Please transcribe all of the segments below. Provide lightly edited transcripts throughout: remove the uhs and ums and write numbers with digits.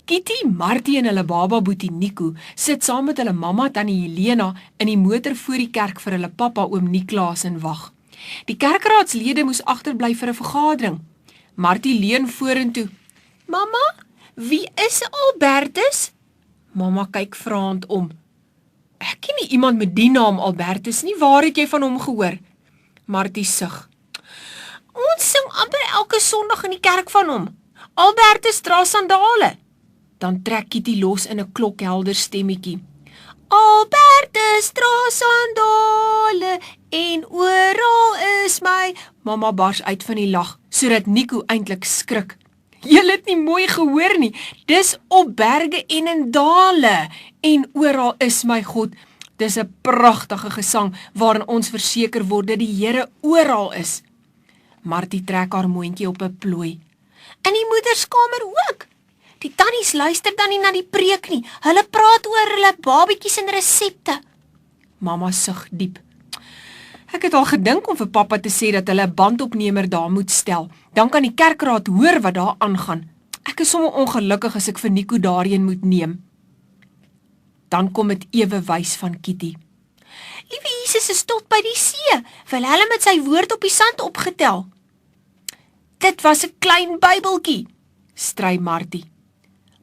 Kitty, Martie en hulle baba boetie Nico sit saam met hulle mamma tannie Helena in die motor voor die kerk vir hulle pappa oom Niklaas en wag. Die kerkraadslede moes agterbly vir 'n vergadering. Martie leun vorentoe. Mamma, wie is Albertus? Mamma kyk vraend om. Ek ken nie iemand met die naam Albertus nie, waar het jy van hom gehoor? Martie sug. Ons sing amper elke Sondag in die kerk van hom. Albertus dra sandale. Dan trek Kitty los in 'n klokhelder stemmetjie. Albertus dra sandale en oral is my. Mamma bars uit van die lag, sodat Nico eintlik skrik. Julle het nie mooi gehoor nie, dis op berge en in dale, en oral is my God. Dis 'n pragtige gesang, waarin ons verseker word dat die Here oral is. Martie trek haar mondjie op 'n plooi. In die moederskamer ook. Die tannies luister dan nie na die preek nie, hulle praat oor hulle babietjies en resepte. Mamma sug diep. Ek het al gedink om vir pappa te sê dat hulle 'n bandopnemer daar moet stel. Dan kan die kerkraad hoor wat daar aangaan. Ek is sommer ongelukkig as ek vir Nico daarheen moet neem. Dan kom dit ewe wys van Kitty. Liewe Jesus is tot by die see, Willem het sy woord op die sand opgetel. Dit was 'n klein Bybeltjie, stry Martie.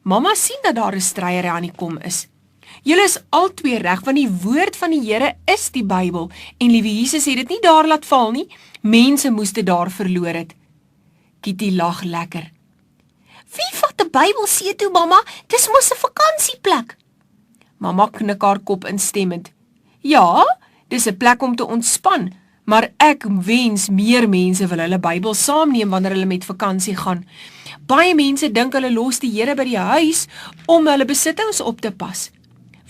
Mamma sien dat daar 'n stryery aan die kom is. Julle is albei reg, want die woord van die Here is die Bybel, en liewe Jesus het dit nie daar laat val nie, mense moes dit daar verloor het. Kitty lag lekker. Wie vat 'n Bybel see toe, mamma? Dis mos 'n vakansieplek. Mamma knik haar kop instemmend. Ja, dis 'n plek om te ontspan, maar ek wens meer mense wil hulle Bybel saamneem wanneer hulle met vakansie gaan. Baie mense dink hulle los die Here by die huis om hulle besittings op te pas.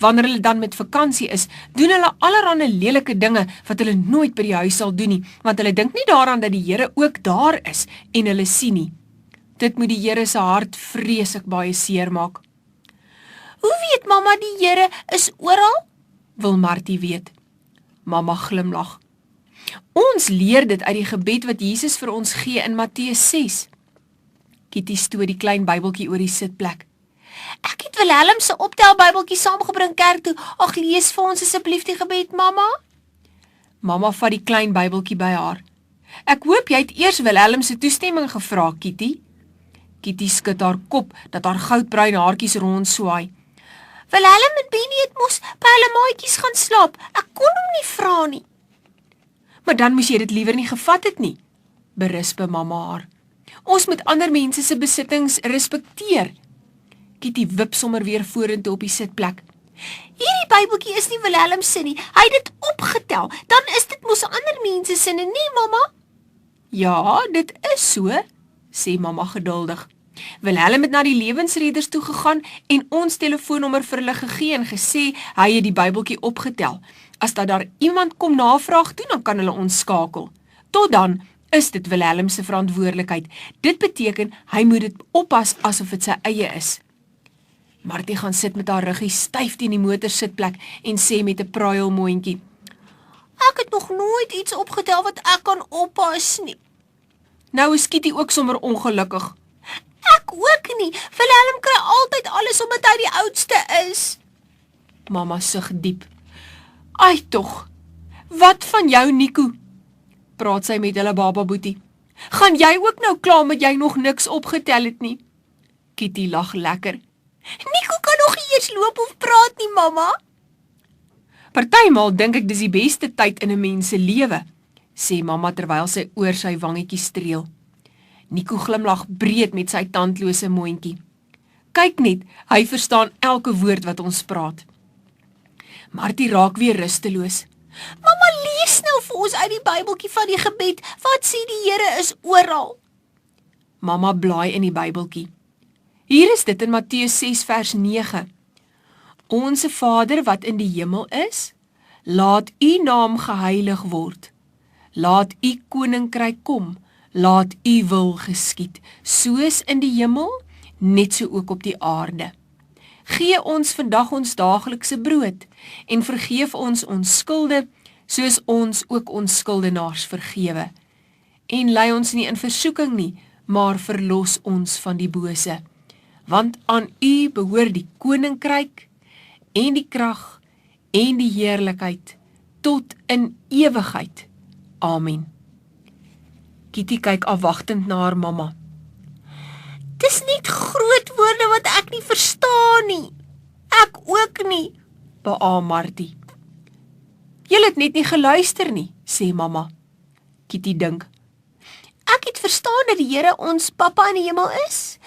Wanneer hulle dan met vakansie is, doen hulle allerlei lelike dinge wat hulle nooit by die huis sal doen nie, want hulle dink nie daaraan dat die Here ook daar is en hulle sien nie. Dit moet die Here se hart vreeslik baie seermaak. Hoe weet mamma die Here is oral? Wil Martie weet. Mamma glimlag. Ons leer dit uit die gebed wat Jesus vir ons gee in Matteus 6. Kitty stoot die klein Bybeltjie oor die sitplek. Ek het Willem se optel Bybeltjie saamgebring kerk toe. Ag, lees vir ons asseblief die gebed, mamma. Mamma vat die klein Bybeltjie by haar. Ek hoop jy het eers Willem se toestemming gevra, Kitty. Kitty skud haar kop dat haar goudbruin haartjies rond swaai. Willem en Benny het mos by hulle maatjies gaan slaap. Ek kon hom nie vra nie. Maar dan moes jy dit liewer nie gevat het nie, berispe mamma haar. Ons moet ander mense se besittings respekteer. Kitty wip sommer weer vorentoe op die sitplek. Hierdie Bybeltjie is nie Willem se nie. Hy het dit opgetel. Dan is dit mos ander mense se, nie, mamma? Ja, dit is so, sê mamma geduldig. Willem het na die lewensredders toe gegaan en ons telefoonnommer vir hulle gegee en gesê hy het die Bybeltjie opgetel. As daar iemand kom navraag doen, dan kan hulle ons skakel. Tot dan is dit Willem se verantwoordelikheid. Dit beteken hy moet dit oppas asof dit sy eie is. Martie gaan sit met haar ruggie styf teen die motorsitplek en sê met 'n pruilmondjie: Ek het nog nooit iets opgetel wat ek kan oppas nie. Nou is Kitty ook sommer ongelukkig. Ek ook nie. Willem kry altyd alles omdat hy die oudste is. Mamma sug diep. Ai tog, wat van jou, Nico? Praat sy met hulle baba boetie. Gaan jy ook nou kla met jy nog niks opgetel het nie? Kitty lag lekker. Nico kan nog nie eers loop of praat nie, mamma. Partymal dink ek dis die beste tyd in 'n mens se lewe, sê mamma terwyl sy oor sy wangetjie streel. Nico glimlag breed met sy tandlose mondjie. Kyk net, hy verstaan elke woord wat ons praat. Martie raak weer rusteloos. Mamma, lees nou vir ons uit die Bybeltjie van die gebed. Wat sê die Here is oral? Mamma blaai in die Bybeltjie. Hier is dit in Matteus 6 vers 9. Onse Vader wat in die hemel is, laat u naam geheilig word. Laat u koninkryk kom, laat u wil geskied, soos in die hemel, net so ook op die aarde. Gee ons vandag ons daaglikse brood, en vergeef ons skulde, soos ons ook ons skuldenaars vergewe. En lei ons nie in versoeking nie, maar verlos ons van die bose. want aan U behoort die koninkryk en die krag en die heerlikheid tot in ewigheid. Amen. Kitty kyk afwagtend na haar mamma. Dis net groot woorde wat ek nie verstaan nie. Ek ook nie. Beaam Martie. Julle het net nie geluister nie, sê mamma. Kitty dink. Ek het verstaan dat die Here ons Pappa in die hemel is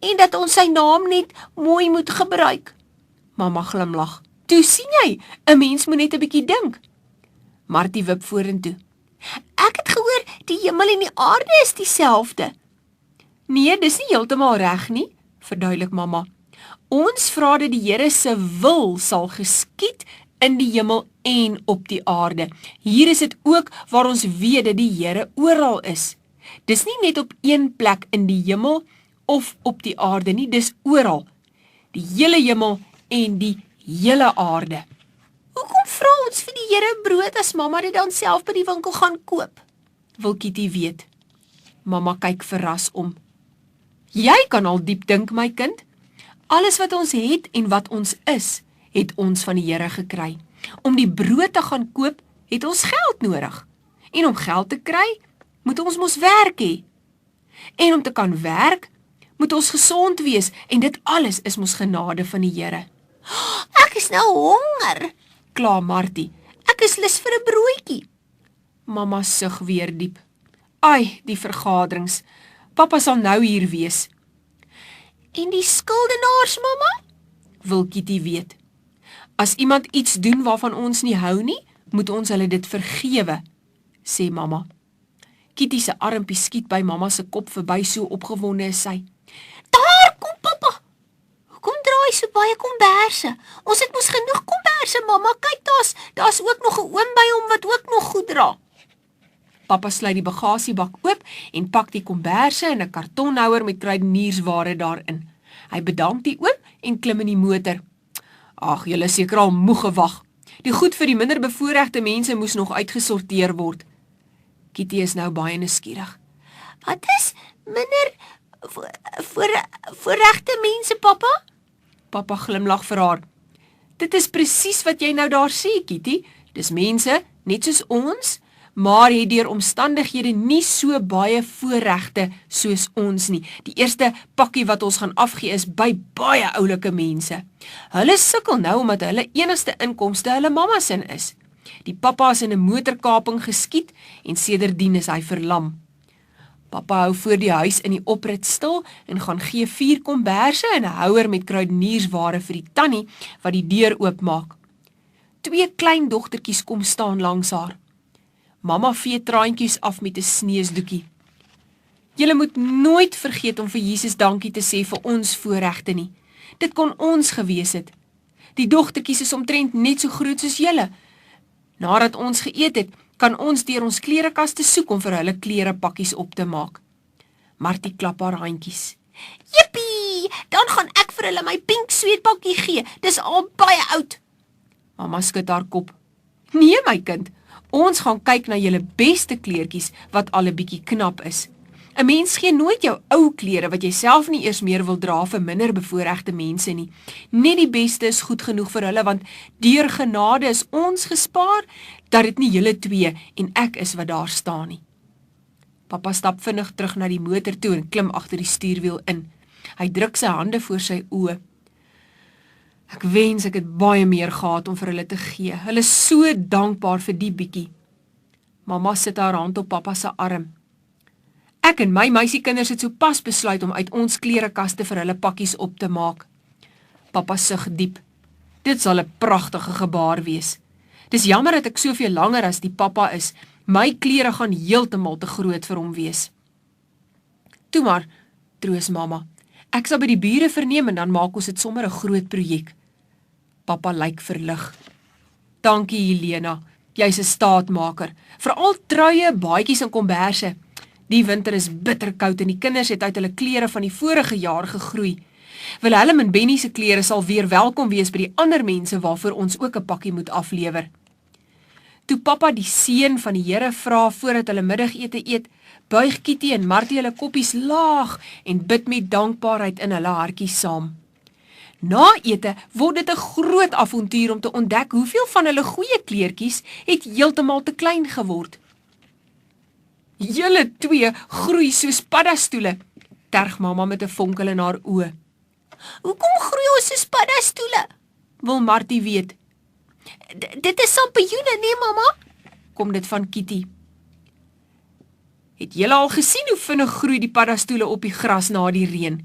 en dat ons sy naam net mooi moet gebruik. Mamma glimlag. Toe sien jy, 'n mens moet net 'n bietjie dink. Martie wip vorentoe. Ek het gehoor die hemel en die aarde is dieselfde. Nee, dis nie heeltemal reg nie, verduidelik mamma. Ons vra dat die Here se wil sal geskied in die hemel en op die aarde. Hier is dit ook waar ons weet dat die Here oral is. Dis nie net op een plek in die hemel of op die aarde nie, dis oral. Die hele hemel en die hele aarde. Hoekom vra ons vir die Here brood as mamma dit dan self by die winkel gaan koop? Wil Kitty weet. Mamma kyk verras om. Jy kan al diep dink, my kind. Alles wat ons het en wat ons is, het ons van die Here gekry. Om die brood te gaan koop, het ons geld nodig. En om geld te kry, moet ons mos werk hê. En om te kan werk, moet ons gesond wees en dit alles is mos genade van die Here. Ek is nou honger, kla Martie. Ek is lus vir 'n broodjie. Mamma sug weer diep. Ai, die vergaderings. Pappa sal nou hier wees. En die skuldenaars, mamma? Wil Kitty weet. As iemand iets doen waarvan ons nie hou nie, moet ons hulle dit vergewe, sê mamma. Kitty se armpie skiet by mamma se kop verby, so opgewonde is sy. Daar kom pappa! Hoekom draai so baie komberse? Ons het mos genoeg komberse, mamma. Kyk, daar's ook nog 'n oom by hom wat ook nog goed dra. Pappa sluit die bagasiebak oop en pak die komberse en 'n kartonhouer met kruideniersware daarin. Hy bedank die oom en klim in die motor. Ag, julle is seker al moeg gewag. Die goed vir die minderbevoorregte mense moes nog uitgesorteer word. Kitty is nou baie nuuskierig. Wat is minder voorregte mense, pappa? Pappa glimlag vir haar. Dit is presies wat jy nou daar sê, Kitty. Dis mense, net soos ons, maar het deur omstandighede nie so baie voorregte soos ons nie. Die eerste pakkie wat ons gaan afgee is by baie oulike mense. Hulle sukkel nou omdat hulle enigste inkomste hulle mamma se is. Die pappa is in 'n motorkaping geskiet en sedertdien is hy verlam. Pappa hou voor die huis in die oprit stil en gaan gee 4 komberse en 'n houer met kruideniersware vir die tannie wat die deur oopmaak. 2 klein dogtertjies kom staan langs haar. Mamma vee traantjies af met 'n sneesdoekie. Julle moet nooit vergeet om vir Jesus dankie te sê vir ons voorregte nie. Dit kon ons gewees het. Die dogtertjies is omtrent net so groot soos julle. Nadat ons geëet het, kan ons deur ons klerekaste soek om vir hulle klerepakkies op te maak. Martie klap haar handjies. Jippie, dan gaan ek vir hulle my pink sweetpakkie gee. Dis al baie oud. Mamma skud haar kop. Nee, my kind, ons gaan kyk na julle beste kleertjies wat al 'n bietjie knap is. 'n Mens gee nooit jou ou klere wat jy self nie eers meer wil dra vir minder bevoorregte mense nie. Net die beste is goed genoeg vir hulle, want deur genade is ons gespaar, dat dit nie julle twee en ek is wat daar staan nie. Pappa stap vinnig terug na die motor toe en klim agter die stuurwiel in. Hy druk sy hande voor sy oë. Ek wens ek het baie meer gehad om vir hulle te gee. Hulle is so dankbaar vir die bietjie. Mamma sit haar hand op pappa se arm. Ek en my meisiekinders het sopas besluit om uit ons klerekaste vir hulle pakkies op te maak. Pappa sug diep. Dit sal 'n pragtige gebaar wees. Dis jammer dat ek soveel langer as die pappa is. My klere gaan heeltemal te groot vir hom wees. Toe maar, troos mamma. Ek sal by die bure verneem en dan maak ons dit sommer 'n groot projek. Pappa lyk verlig. Dankie Helena, jy's 'n staatmaker. Veral truie, baadjies en komberse. Die winter is bitterkoud en die kinders het uit hulle klere van die vorige jaar gegroei. Willem en Benny se klere sal weer welkom wees by die ander mense waarvoor ons ook 'n pakkie moet aflewer. Toe pappa die seën van die Here vra voordat hulle middagete eet, buig Kitty en Martie hulle koppies laag en bid met dankbaarheid in hulle hartjies saam. Na ete word dit 'n groot avontuur om te ontdek hoeveel van hulle goeie kleertjies het heeltemal te klein geword. Julle twee groei soos paddastoele, terg mamma met 'n vonkel in haar oë. Hoekom groei ons soos paddastoele? Wil Martie weet. Dit is sampioene, nee mamma? Kom dit van Kitty. Het julle al gesien hoe vinnig groei die paddastoele op die gras na die reën?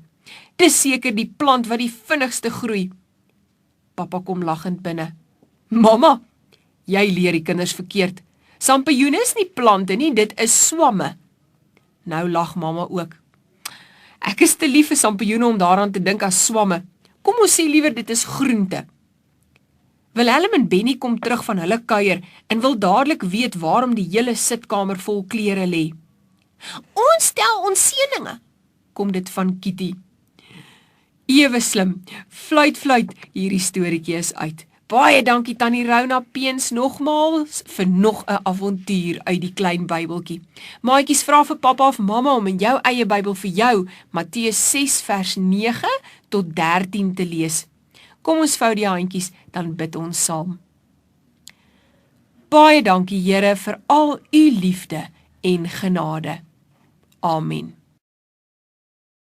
Dis seker die plant wat die vinnigste groei. Pappa kom lagend binne. Mamma, jy leer die kinders verkeerd. Sampioene is nie plante nie, dit is swamme. Nou lag mamma ook. Ek is te lief vir sampioene om daaraan te dink as swamme. Kom ons sê liewer dit is groente. Willem en Benny kom terug van hulle kuier en wil dadelik weet waarom die hele sitkamer vol klere lê. Ons stel ons seëninge, kom dit van Kitty. Ewe slim, fluit, hierdie storieetjie is uit. Baie dankie Tannie Rona Peens nogmaals vir nog 'n avontuur uit die klein Bybeltjie. Maatjies, vra vir pappa of mamma om in jou eie Bybel vir jou Matteus 6 vers 9 tot 13 te lees. Kom ons vou die handjies, dan bid ons saam. Baie dankie Here vir al u liefde en genade. Amen.